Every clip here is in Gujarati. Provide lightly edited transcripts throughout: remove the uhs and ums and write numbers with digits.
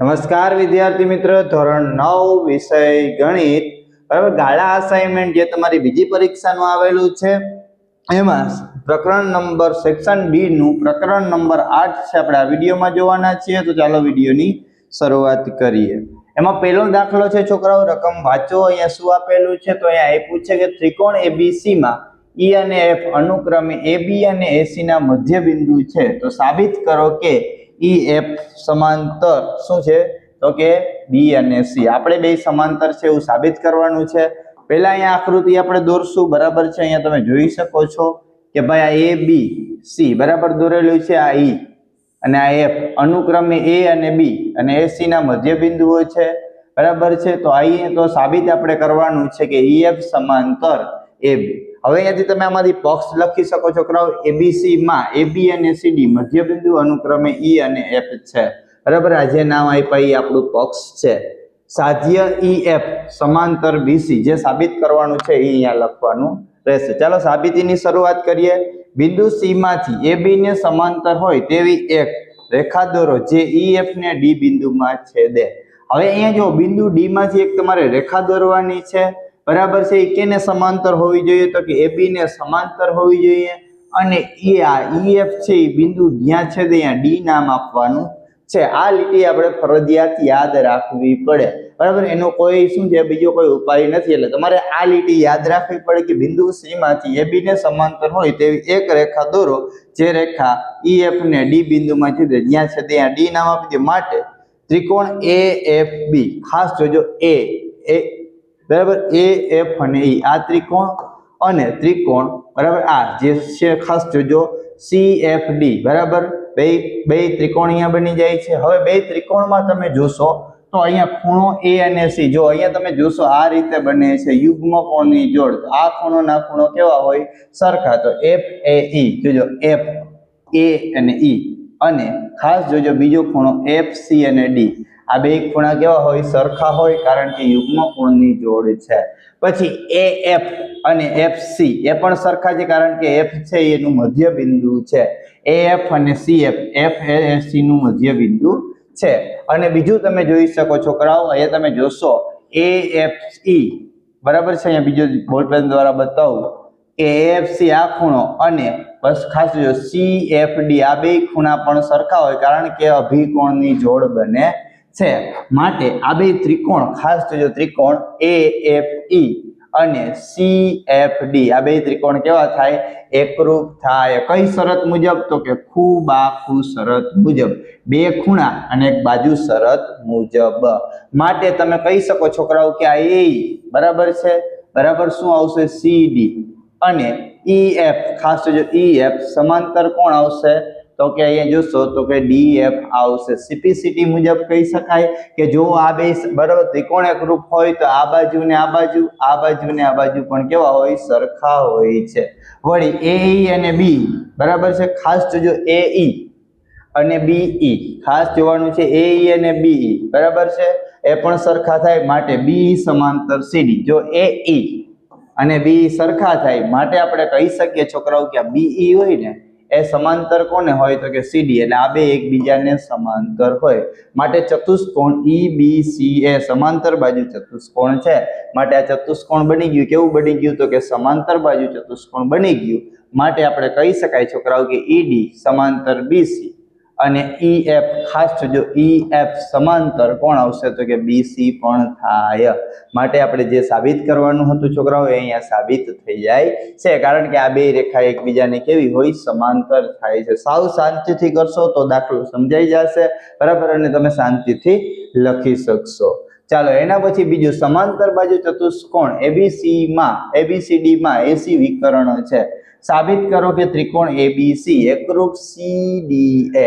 નમસ્કાર વિદ્યાર્થી મિત્રો, ધોરણ 9 વિષય ગણિત બરાબર ગાળા અસાઇનમેન્ટ જે તમારી બીજી પરીક્ષાનું આવેલું છે એમાં પ્રકરણ નંબર સેક્શન ડી નું પ્રકરણ નંબર 8 છે આપણે આ વિડિયોમાં જોવાના છીએ। તો ચાલો વિડિયોની શરૂઆત કરીએ। એમાં પહેલો દાખલો છે છોકરાઓ, રકમ વાંચો। અહીંયા શું આપેલું છે તો અહીંયા આપ્યું છે કે ત્રિકોણ ABC માં E અને F અનુક્રમે AB અને AC ના મધ્ય બિંદુ છે, તો સાબિત કરો કે EF સમાંતર શું છે તો કે B અને C। આપણે બે સમાંતર છે એવું સાબિત કરવાનું છે। પહેલા અહીંયા આકૃતિ આપણે દોરશું બરાબર છે। અહીંયા તમે જોઈ શકો છો કે ભાઈ આ ABC બરાબર દોરેલું છે, આ E અને આ F અનુક્રમે A અને B અને AC ના મધ્ય બિંદુઓ છે બરાબર છે। તો અહીં તો સાબિત આપણે કરવાનું છે કે EF સમાંતર AB। હવે અહીંયાથી તમે આમાંથી પક્ષ લખી શકો છો છોકરાઓ। ABC માં AB અને CD મધ્ય બિંદુ અનુક્રમે E અને F છે બરાબર। આ જે નામ આપ્યું એ આપણું પક્ષ છે। સાધ્ય EF સમાંતર BC જે સાબિત કરવાનું છે એ અહીંયા લખવાનું રહેશે। ચાલો સાબિતીની શરૂઆત કરીએ। બિંદુ C માંથી AB ને સમાંતર હોય તેવી એક રેખા દોરો જે EF ને D બિંદુમાં છેદે। હવે અહીંયા જો બિંદુ D માંથી એક તમારે રેખા દોરવાની છે બરાબર છે। એ કેને સમાંતર હોવી જોઈએ તો કે AB ને સમાંતર હોવી જોઈએ અને આ EF છે એ બિંદુ જ્યાં છે ત્યાં D નામ આપવાનું છે। આ લીટી આપણે ફરજિયાત યાદ રાખવી પડે બરાબર। એનો કોઈ શું છે બીજો કોઈ ઉપાય નથી, એટલે તમારે આ લીટી યાદ રાખવી પડે કે બિંદુ C માંથી AB ને સમાંતર હોય તેવી એક રેખા દોરો જે રેખા EF ને D બિંદુમાં છેદે, જ્યાં છે ત્યાં D નામ આપી દે। માટે ત્રિકોણ AFB ખાસ જોજો A બરાબર, AF અને E આ ત્રિકોણ અને ત્રિકોણ બરાબર આ જે છે ખાસ જોજો CFD બરાબર, બે ત્રિકોણ અહીંયા બની જાય છે। હવે બે ત્રિકોણમાં તમે જોશો તો અહીંયા ખૂણો A અને C જો અહીંયા તમે જોશો આ રીતે બને છે યુગ્મ કોણની જોડ। આ ખૂણો ના ખૂણો કેવા હોય સરખા, તો FAE જોજો FA અને E અને ખાસ જોજો બીજો ખૂણો FC અને D આ બે ખૂણા કેવા હોય સરખા હોય કારણ કે યુગ્મ કોણની જોડ છે। પછી AF અને FC એ પણ સરખા છે કારણ કે F છે એનું મધ્ય બિંદુ છે। AF અને CF F એ C નું મધ્ય બિંદુ છે। અને બીજું તમે જોઈ શકો છોકરાઓ, અહીંયા તમે જોશો AFE બરાબર છે। અહીંયા બીજો બોલ પેન દ્વારા બતાવું કે AFC આ ખૂણો અને બસ ખાસ જોજો CFD આ બે ખૂણા પણ સરખા હોય કારણ કે અભિકોણની જોડ બને છે। માટે આ બે ત્રિકોણ ખાસ જોજો ત્રિકોણ AFE અને CFD આ બે ત્રિકોણ કેવા થાય એકરૂપ થાય। કઈ શરત મુજબ તો કે ખૂબ આખું શરત મુજબ, બે ખૂણા અને એક બાજુ શરત મુજબ। માટે તમે કહી શકો છોકરાઓ કે આ AE બરાબર છે બરાબર શું આવશે CD અને EF ખાસ જોજો EF સમાંતર કોણ આવશે તો કે અહીંયા જોશો તો કે DF આવશે। CPCT મુજબ કહી શકાય કે જો આ બે બરાબર ત્રિકોણ એકરૂપ હોય તો આ બાજુ ને આ બાજુ, આ બાજુ ને આ બાજુ પણ કેવા હોય સરખા હોય છે। વળી AE અને B બરાબર છે, ખાસ જોજો AE અને BE ખાસ જોવાનું છે। AE અને BE બરાબર છે એ પણ સરખા થાય માટે BE સમાંતર CD। જો AE અને BE સરખા થાય માટે આપણે કહી શકીએ છોકરાઓ કે આ BE હોય ને એ સમાંતર કોને હોય તો કે CD, એટલે આ બે એકબીજાને સમાંતર હોય। માટે ચતુષ્કોણ EBCA સમાંતર બાજુ ચતુષ્કોણ છે માટે આ ચતુષ્કોણ બની ગયું। કેવું બની ગયું તો કે સમાંતર બાજુ ચતુષ્કોણ બની ગયું। માટે આપણે કહી શકાય છોકરાઓ કે ED સમાંતર BC અને EF ખાસ જોજો EF સમાંતર કોણ આવશે તો કે BC પણ થાય। માટે આપણે જે સાબિત કરવાનું હતું છોકરાઓ એ અહીંયા સાબિત થઈ જાય છે કારણ કે આ બે રેખા એકબીજાને કેવી હોય સમાંતર થાય છે। સાવ શાંતિથી કરશો તો દાખલો સમજાઈ જશે બરાબર અને તમે શાંતિથી લખી શકશો। ચાલો એના પછી બીજું, સમાંતર બાજુ ચતુષ્કોણ ABCD માં AC વિકર્ણ છે। સાબિત કરો કે ત્રિકોણ ABC એકરૂપ CDA।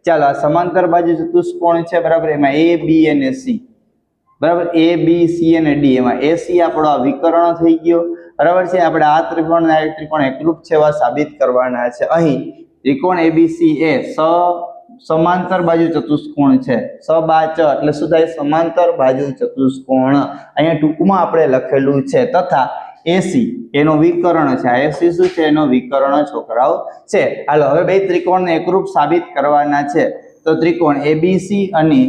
ચાલો આ સમાંતર બાજુ ચતુષ્કોણ છે બરાબર, એમાં AB અને C બરાબર, ABC અને D એમાં AC આપણો આ વિકર્ણ થઈ ગયો બરાબર છે। આપણે આ ત્રિકોણ ને આ ત્રિકોણ એકરૂપ છે એવા સાબિત કરવાના છે। અહીં ત્રિકોણ ABC એ સમાંતર બાજુ ચતુષ્કોણ છે। સબાચ એટલે શું થાય સમાંતર બાજુ ચતુષ્કોણ, અહીંયા ટૂંકમાં આપણે લખેલું છે। તથા AC એનો વિકર્ણ છે, આ AC શું છે એનો વિકર્ણ છોકરાઓ છે। હાલો હવે બે ત્રિકોણને એકરૂપ સાબિત કરવાના છે। તો ત્રિકોણ ABC અને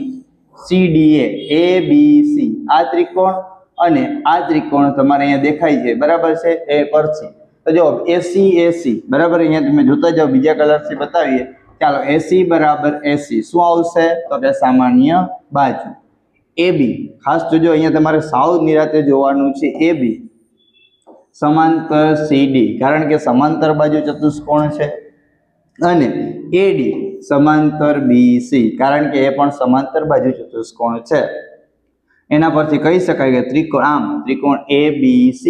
CDA ABC આ ત્રિકોણ અને આ ત્રિકોણ તમારે અહીંયા દેખાય છે, બરાબર છે, એ પરથી તો જો AC બરાબર, અહીંયા તમે જોતા જાઓ, બીજા કલરથી બતાવીએ, ચાલો AC બરાબર AC શું આવશે તો કે સામાન્ય બાજુ. AB ખાસ જોજો, અહીંયા તમારે સાવ નિરાતે જોવાનું છે. AB સમાંતર CD કારણ કે સમાંતર બાજુ ચતુષ્કોણ છે, અને AD સમાંતર BC કારણ કે એ પણ સમાંતર બાજુ ચતુષ્કોણ છે. એના પરથી કહી શકાય કે ત્રિકોણ ABC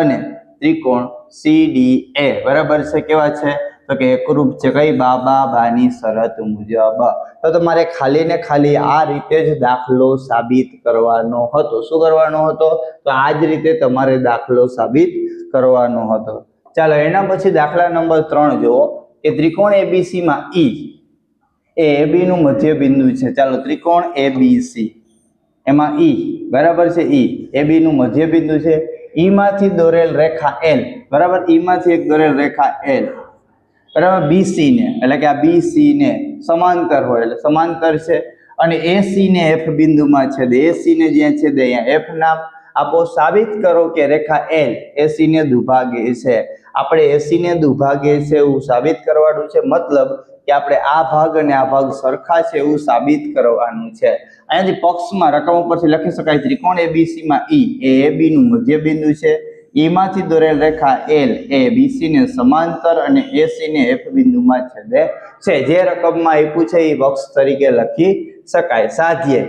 અને ત્રિકોણ CDA બરાબર છે, કેવા છે તો કે એકરૂપ છે. કઈ બાબા બાની શરત મુજબ. તો તમારે ખાલી ને ખાલી આ રીતે જ દાખલો સાબિત કરવાનો હતો. શું કરવાનો હતો તો આ જ રીતે તમારે દાખલો સાબિત કરવાનો હતો. ચાલો એના પછી દાખલા નંબર 3 જુઓ કે ત્રિકોણ ABC માં E એ AB નું મધ્ય બિંદુ છે. ચાલો ત્રિકોણ ABC એમાં E બરાબર છે, E AB નું મધ્ય બિંદુ છે. E માંથી દોરેલ રેખા L બરાબર, E માંથી એક દોરેલ રેખા L બરાબર BC ને એટલે કે આ BC ને સમાંતર હોય એટલે સમાંતર છે, અને AC ને F બિંદુમાં છેદે. AC ને જ્યાં છેદે અહીંયા F નામ આપો. સાબિત કરો કે રેખા L AC ને દુભાગે છે. આપણે AC ને દુભાગે છે એવું સાબિત કરવાનું છે, મતલબ કે આપણે આ ભાગ અને આ ભાગ સરખા છે એવું સાબિત કરવાનું છે. અહીંયાથી પક્ષમાં રકમ ઉપરથી લખી શકાય ત્રિકોણ ABC માં E એ AB નું મધ્ય બિંદુ છે. E માંથી દોરેલ રેખા L એ BC ને સમાંતર અને AC ને F બિંદુમાં છેદે છે. જે રકમમાં આપ્યું છે એ પક્ષ તરીકે લખી શકાય. સાધ્ય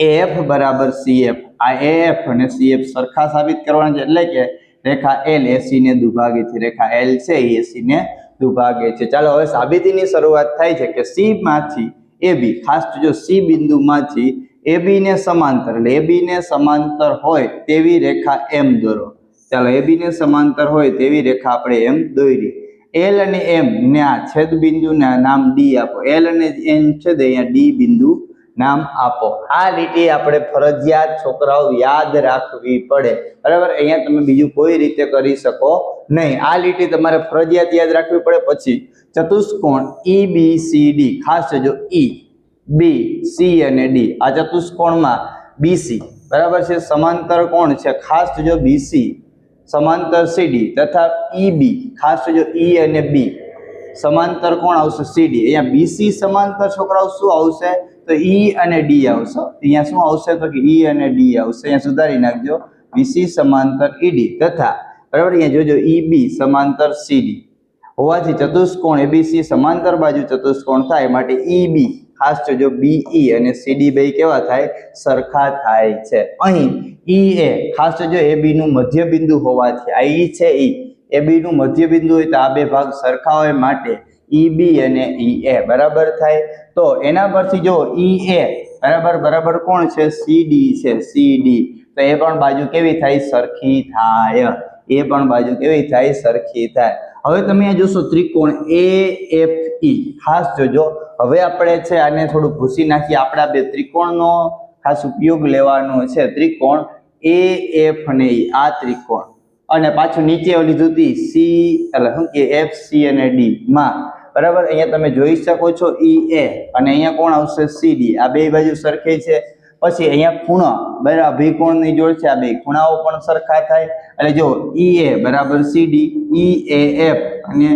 AF બરાબર CF, આ AF અને CF સરખા સાબિત કરવાના છે, એટલે કે રેખા L AC ને દુભાગે છે, રેખા L છે એ AC ને દુભાગે છે. ચાલો હવે સાબિતીની શરૂઆત થાય છે કે C માંથી AB, ખાસ જો C બિંદુમાંથી AB ને સમાંતર એટલે AB ને સમાંતર હોય તેવી રેખા M દોરો. ચાલો AB ને સમાંતર હોય તેવી રેખા આપણે M દોરી. L અને M ને આ છેદ બિંદુના નામ D આપો. L અને M છેદે અહીંયા D બિંદુ નામ આપો. આ લીટી આપણે ફરજિયાત છોકરાઓ યાદ રાખવી પડે, બરાબર. અહીંયા તમે બીજું કોઈ રીતે કરી શકો નહીં. આ લીટી તમારે ફરજિયાત યાદ રાખવી પડે. પછી ચતુષ્કોણ EBCD ખાસ જો E B C અને D આ ચતુષ્કોણમાં BC બરાબર છે સમાંતર કોણ છે, ખાસ જો BC સમાંતર CD તથા EB ખાસ જો E અને B સમાંતર કોણ આવશે CD. અહીંયા BC સમાંતર છોકરાઓ શું આવશે તો E અને D આવશે. અહીંયા શું આવશે તો કે E અને D આવશે. અહીંયા સુધારી નાખજો BC સમાંતર ED તથા બરાબર અહીંયા જોજો EB સમાંતર CD હોવાથી ચતુષ્કોણ ABC સમાંતર બાજુ ચતુષ્કોણ થાય માટે EB ખાસ જો BE અને CD બે કેવા થાય સરખા થાય છે. અહીં EA ખાસ જો AB નું મધ્ય બિંદુ હોવાથી આ E છે AB નું મધ્ય બિંદુ હોય તો આ બે ભાગ સરખા હોય માટે EB અને EA બરાબર થાય. તો એના પરથી જો EA બરાબર કોણ છે CD છે, CD તો એ પણ બાજુ કેવી થાય સરખી થાય. એ પણ બાજુ કેવી થાય સરખી થાય. હવે તમે આ જોશો ત્રિકોણ AFE ખાસ જોજો. હવે આપણે છે આને થોડું ભૂસી નાખીએ. આપણા બે ત્રિકોણનો ખાસ ઉપયોગ લેવાનો છે. ત્રિકોણ AF અને E આ ત્રિકોણ અને પાછું નીચે લીધું હતી C એટલે શું કે FC અને D માં બરાબર. અહીંયા તમે જોઈ શકો છો EA અને અહીંયા કોણ આવશે CD. આ બે બાજુ સરખી છે. પછી અહીંયા ખૂણો બરાબર અભિકોણની જોડ છે, આ બે ખૂણાઓ પણ સરખા થાય. એટલે જો EA બરાબર CD, EAF અને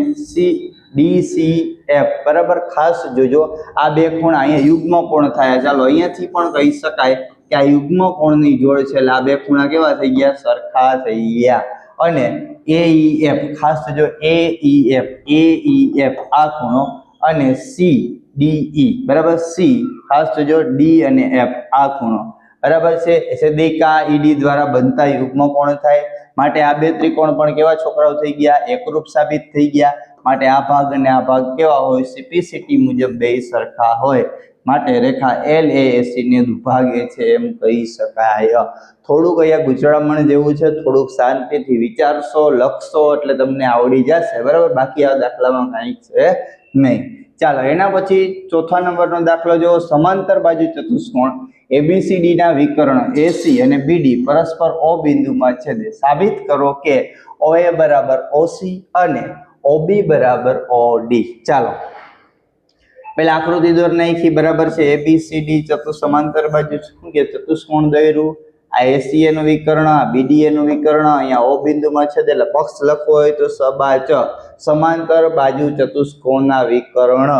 DCF બરાબર. ખાસ જોજો આ બે ખૂણા અહીંયા યુગ્મ કોણ થાય. ચાલો અહીંયાથી પણ કહી શકાય કે આ યુગ્મ કોણની જોડ છે, એટલે આ બે ખૂણા કેવા થઈ ગયા સરખા થઈ ગયા. અને AEF ખાસ જો AEF આ ખૂણો અને CDE બરાબર C ખાસ જો D અને F આ ખૂણો બરાબર છે છેદિકા ED દ્વારા બનતા યુગ્મ કોણ થાય. માટે આ બે ત્રિકોણ પણ કેવા છોકરાઓ થઈ ગયા એકરૂપ સાબિત થઈ ગયા. માટે આ ભાગ અને આ ભાગ કેવા હોય CPCT મુજબ બે સરખા હોય. માટે રેખા LAC ને દુભાગે છે એમ કહી શકાય. થોડુંક અહીંયા ગુચડામણ જેવું છે, થોડુંક શાંતિથી વિચારશો લખશો એટલે તમને આવડી જશે બરાબર. બાકી આ દાખલામાં કાંઈ છે નહીં. ચાલો એના પછી ચોથા નંબરનો દાખલો જો સમાંતર બાજુ ચતુષ્કોણ ABCD ના વિકર્ણ AC અને BD પરસ્પર O બિંદુમાં છેદે. સાબિત કરો કે OA બરાબર OC અને OB બરાબર OD. ચાલો પેલા આકૃતિ દોર નાખી, બરાબર છે. ABCD સમાંતર બાજુ શું કે ચતુષ્કોણ દોર્યું. આ ACA નું વિકર્ણ, આ BDA નું વિકર્ણ, અહીંયા O બિંદુમાં છે એટલે પક્ષ લખવો હોય તો સબાચ સમાંતર બાજુ ચતુષ્કોણના વિકર્ણ,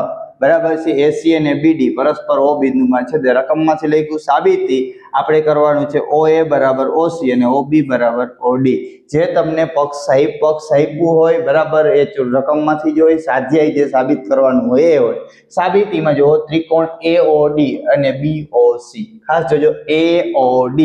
બરાબર છે. ACA અને BD પરસ્પર O બિંદુમાં છે. રકમમાંથી લખ્યું સાબિતી આપણે કરવાનું છે OA બરાબર OC અને OB બરાબર OD. જે તમને પક્ષ આપ્યું હોય, બરાબર, એ રકમમાંથી જ હોય. સ્વાધ્યાય જે સાબિત કરવાનું હોય એ હોય. સાબિતીમાં જો ત્રિકોણ AOD અને BOC, ખાસ જોજો, AOD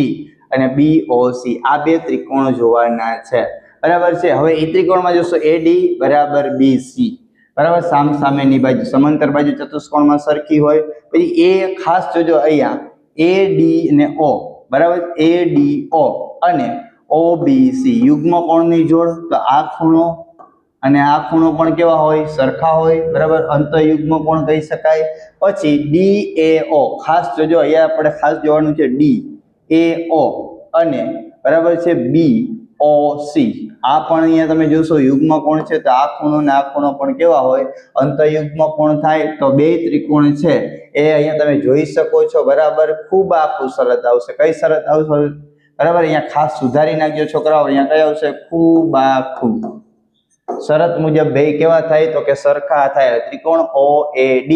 અને BOC આ બે ત્રિકોણ જોવાના છે, બરાબર છે. હવે એ ત્રિકોણમાં જોશો AD બરાબર BC, બરાબર, સામેની બાજુ સમાંતર બાજુ ચતુષ્કોણમાં સરખી હોય. પછી એ ખાસ જોજો અહીંયા AD અને O, બરાબર, ADO અને OBC યુગ્મ કોણની જોડ. તો આ ખૂણો અને આ ખૂણો પણ કેવા હોય? સરખા હોય, બરાબર, અંતયુગ્મ કોણ કહી શકાય. પછી DAO, ખાસ જોજો અહીંયા આપણે ખાસ જોવાનું છે DAO અને બરાબર છે BOC, આ પણ અહીંયા તમે જોશો યુગ્મ કોણ છે. તો આ ખૂણો ને આ ખૂણો પણ કેવા હોય? અંતયુગ્મ કોણ થાય. તો બે ત્રિકોણ છે એ અહીંયા તમે જોઈ શકો છો, બરાબર. ખૂબ આખું શરત આવશે. કઈ શરત આવશે? બરાબર, અહીંયા ખાસ સુધારી નાખજો છોકરાઓ. અહીંયા કઈ આવશે? ખૂબ આખું શરત મુજબ બે કેવા થાય? તો કે સરખા થાય. ત્રિકોણ OAD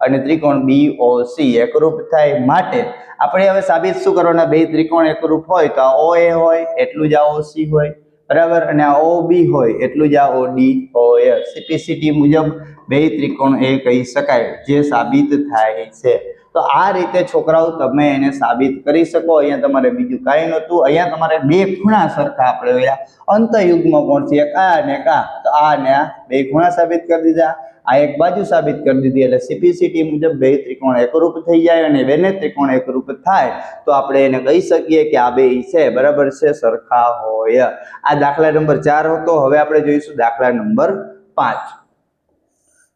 અને ત્રિકોણ BOC એકરૂપ થાય. માટે આપણે હવે સાબિત શું કરવાના? બે ત્રિકોણ એકરૂપ હોય તો આ OA હોય એટલું જ આ OC હોય, બરાબર, અને આ OB હોય એટલું જ આ OD હોય. CPCT મુજબ બે ત્રિકોણ એ કહી શકાય, જે સાબિત થાય છે. તો આ રીતે છોકરાઓ તમે એને સાબિત કરી શકો. અહીંયા તમારે બીજું કાંઈ નહોતું. અહીંયા તમારે બે ખૂણા સરખા આપણે અંતયુગ્મ કોણ છે, એક આ અને એક આ. તો આ અને આ બે ખૂણા સાબિત કરી દીધા, આ એક બાજુ સાબિત કરી દીધી. એટલે CPCT મુજબ બે ત્રિકોણ એકરૂપ થઈ જાય. અને બેને ત્રિકોણ એકરૂપ થાય તો આપણે એને કહી શકીએ કે આ બે છે, બરાબર છે, સરખા હોય. આ દાખલા નંબર 4 હતો. હવે આપણે જોઈશું દાખલા નંબર 5.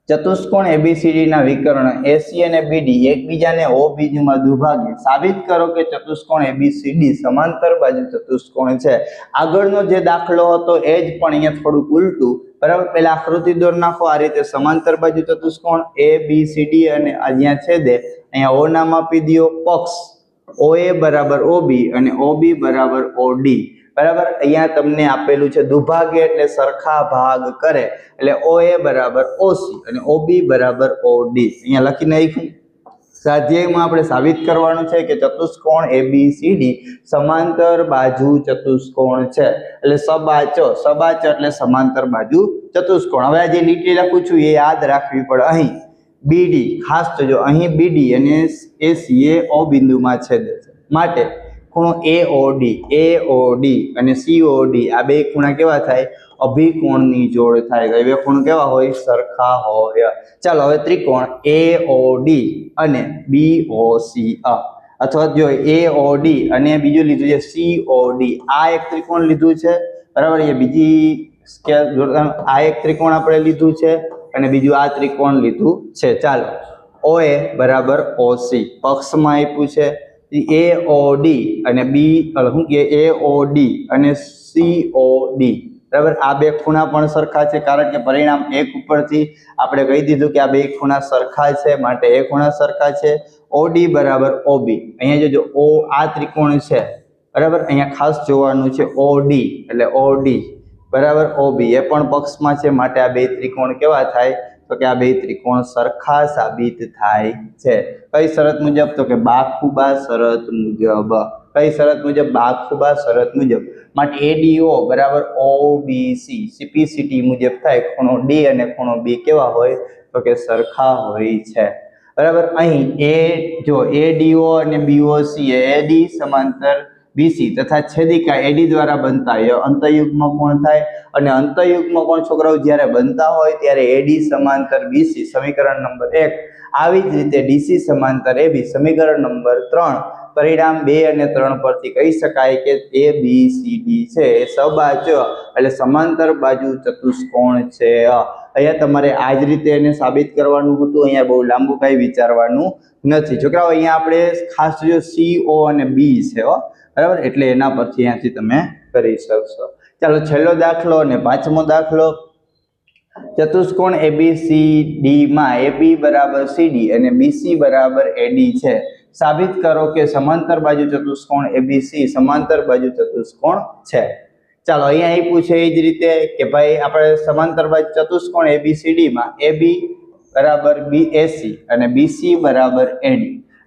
ચતુષ્કોણ ABCD ના વિકર્ણ AC અને BD એકબીજાને O બિંદુમાં દુભાગે. સાબિત કરો કે ચતુષ્કોણ ABCD સમાંતર બાજુ ચતુષ્કોણ છે. આગળનો જે દાખલો હતો એ જ પણ અહીંયા થોડુંક ઉલટું, બરાબર. પહેલા આકૃતિ દોર નાખો. આ રીતે સમાંતર બાજુ ચતુષ્કોણ ABCD અને અહીંયા છેદે, અહીંયા O નામ આપી દો. પક્ષ OA બરાબર OB અને OB બરાબર OD, બરાબર. અહીંયા તમને આપેલું છે દુભાગે એટલે સરખા ભાગ કરે. એટલે OA બરાબર OC અને OB બરાબર OD અહીંયા લખી નાખ્યું. સ્વાધ્યાયમાં આપણે સાબિત કરવાનું છે કે ચતુષ્કોણ ABCD સમાંતર બાજુ ચતુષ્કોણ છે. એટલે સબાચ એટલે સમાંતર બાજુ ચતુષ્કોણ. હવે આ જે લીટી લખું છું એ યાદ રાખવી પડે. અહીં BD, ખાસ જોજો, અહીં BD અને ACA O બિંદુમાં છેદે છે. માટે ખૂણો AOD અને COD આ બે ખૂણા કેવા થાય? અભિકોણની જોડ થાય. બે ખૂણ કેવા હોય? સરખા હોય. ચાલો હવે ત્રિકોણ AOD અને BOC, અથવા જો AOD અને બીજું લીધું છે COD, આ એક ત્રિકોણ લીધું છે, બરાબર. એ બીજી આ એક ત્રિકોણ આપણે લીધું છે અને બીજું આ ત્રિકોણ લીધું છે. ચાલો OA બરાબર OC પક્ષમાં આપ્યું છે. AOD અને AOD અને COD, બરાબર. આ બે ખૂણા પણ સરખા છે, કારણ કે પરિણામ 1 ઉપરથી આપણે કહી દીધું કે આ બે ખૂણા સરખા છે, માટે એ ખૂણા સરખા છે. OD બરાબર OB, અહીંયા જોજો O આ ત્રિકોણ છે, બરાબર. અહીંયા ખાસ જોવાનું છે OD એટલે OD બરાબર OB એ પણ પક્ષમાં છે, માટે આ બે ત્રિકોણ કેવા થાય? તો કે આ બે ત્રિકોણ સરખા સાબિત થાય છે. કઈ શરત મુજબ? તો કે બાખુબા શરત મુજબ. કઈ શરત મુજબ? બાખુબા શરત મુજબ. માટે ADO બરાબર OBC CPCT મુજબ થાય. ખૂણો D અને ખૂણો B કેવા હોય? તો કે સરખા હોય છે, બરાબર. અહીં જો ADO અને BOC એ AD સમાંતર BC તથા છેદિકા AD દ્વારા બનતા અંતયુગ્મ કોણ થાય. અને અંતયુગ્મ કોણ છોકરાઓ જ્યારે બનતા હોય ત્યારે AD સમાંતર BC સમીકરણ નંબર 1, આવી જ રીતે DC સમાંતર AB સમીકરણ નંબર 3. પરિણામ 2 અને 3 પરથી કહી શકાય કે ABCD છે એ સબાચ એટલે સમાંતર બાજુ ચતુષ્કોણ છે. અહીંયા તમારે આ જ રીતે એને સાબિત કરવાનું હતું. અહીંયા બહુ લાંબુ કઈ વિચારવાનું નથી છોકરાઓ. અહીંયા આપણે ખાસ જો CO અને B છે, બરાબર, એટલે એના પરથી અહીંયાથી તમે કરી શકશો. ચાલો છેલ્લો દાખલો અને પાંચમો દાખલો. ચતુષ્કોણ ABCD માં AB બરાબર CD અને BC બરાબર AD છે. સાબિત કરો કે સમાંતર બાજુ ચતુષ્કોણ ABC સમાંતર બાજુ ચતુષ્કોણ છે. ચાલો અહીંયા આપ્યું છે એ જ રીતે કે ભાઈ આપણે સમાંતર બાજુ ચતુષ્કોણ ABCD માં AB બરાબર BAC અને BC બરાબર AD.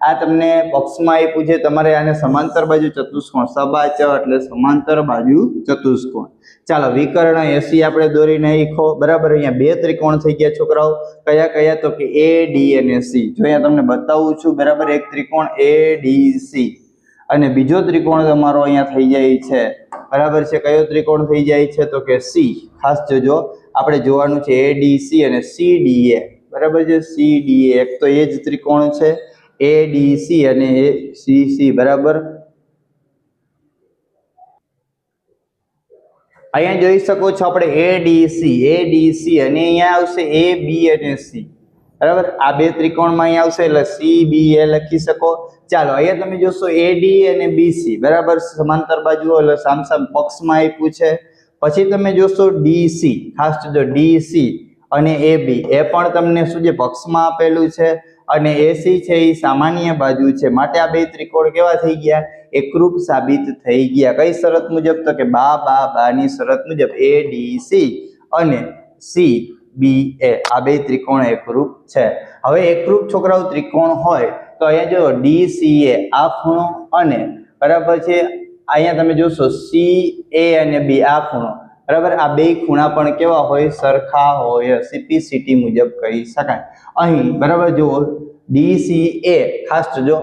આ તમને બોક્સમાં આપ્યું છે. તમારે આને સમાંતર બાજુ ચતુષ્કોણ સબાચ એટલે સમાંતર બાજુ ચતુષ્કોણ. ચાલો વિકર્ણ AC આપણે દોરી નાખો. બરાબર અહીંયા બે ત્રિકોણ થઈ ગયા છોકરાઓ. કયા કયા તો કે AD અને C. જો અહીંયા તમને બતાવું છું. બરાબર એક ત્રિકોણ ADC અને બીજો ત્રિકોણ તમારો અહીંયા થઈ જાય છે. બરાબર છે. કયો ત્રિકોણ થઈ જાય છે તો કે C. ખાસ જોજો આપણે જોવાનું છે ADC અને CDA. બરાબર છે. CDA એક તો એ જ ત્રિકોણ છે ADC અને CC. બરાબર અહીંયા જોઈ શકો છો આપણે ADC અને અહીંયા આવશે AB અને C. બરાબર આ બે ત્રિકોણમાં અહીંયા આવશે એટલે CBA લખી શકો. ચાલો અહીંયા તમે જોશો AD અને BC બરાબર સમાંતર બાજુ એટલે સામસામ પક્ષમાં આપ્યું છે. પછી તમે જોશો DC ખાસ જો DC અને AB એ પણ તમને શું છે પક્ષમાં આપેલું છે અને AC છે એ સામાન્ય બાજુ છે. માટે આ બે ત્રિકોણ કેવા થઈ ગયા એકરૂપ સાબિત થઈ ગયા. કઈ શરત મુજબ તો કે બાની શરત મુજબ ADC અને CBA આ બે ત્રિકોણ એકરૂપ છે. હવે એકરૂપ છોકરાઓ ત્રિકોણ હોય તો અહીંયા જો DCA આ ખૂણો અને બરાબર છે અહીંયા તમે જોશો CA અને B આ ખૂણો. બરાબર આ બે ખૂણા પણ કેવા હોય સરખા હોય. CPCT મુજબ કહી શકાય. અહીં બરાબર જુઓ DCA ખાસ જો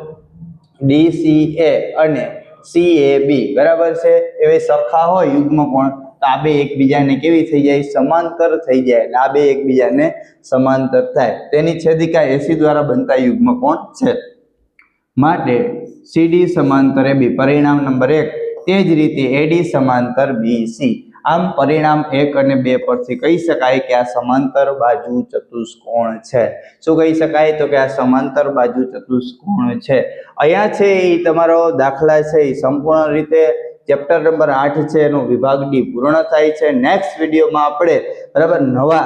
DCA અને CAB બરાબર છે એ સરખા હોય યુગ્મ કોણ તો આ બે એકબીજાને કેવી થઈ જાય સમાંતર થઈ જાય. એટલે આ બે એકબીજાને સમાંતર થાય તેની છેદિકા AC દ્વારા બનતા યુગ્મ કોણ છે. માટે CD સમાંતર AB પરિણામ નંબર 1. તે જ રીતે AD સમાંતર BC. આમ પરિણામ 1 અને 2 પરથી કહી શકાય કે આ સમાંતર બાજુ ચતુષ્કોણ છે. શું કહી શકાય તો કે આ સમાંતર બાજુ ચતુષ્કોણ છે. અહીંયા છે એ તમારો દાખલા છે એ સંપૂર્ણ રીતે ચેપ્ટર નંબર 8 છે એનો વિભાગ D પૂર્ણ થાય છે. નેક્સ્ટ વિડીયોમાં આપણે બરાબર નવા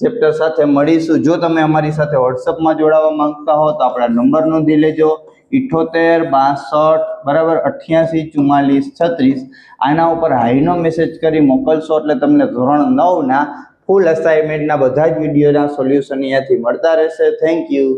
ચેપ્ટર સાથે મળીશું. જો તમે અમારી સાથે વોટ્સઅપમાં જોડાવા માંગતા હો તો આપણા નંબર નોંધી લેજો 78 62 બરાબર 88 44 36. આના ઉપર હાઈનો મેસેજ કરી મોકલશો એટલે તમને ધોરણ 9 ના ફૂલ અસાઇનમેન્ટના બધા જ વિડીયોના સોલ્યુશન અહીંયાથી મળતા રહેશે. Thank you.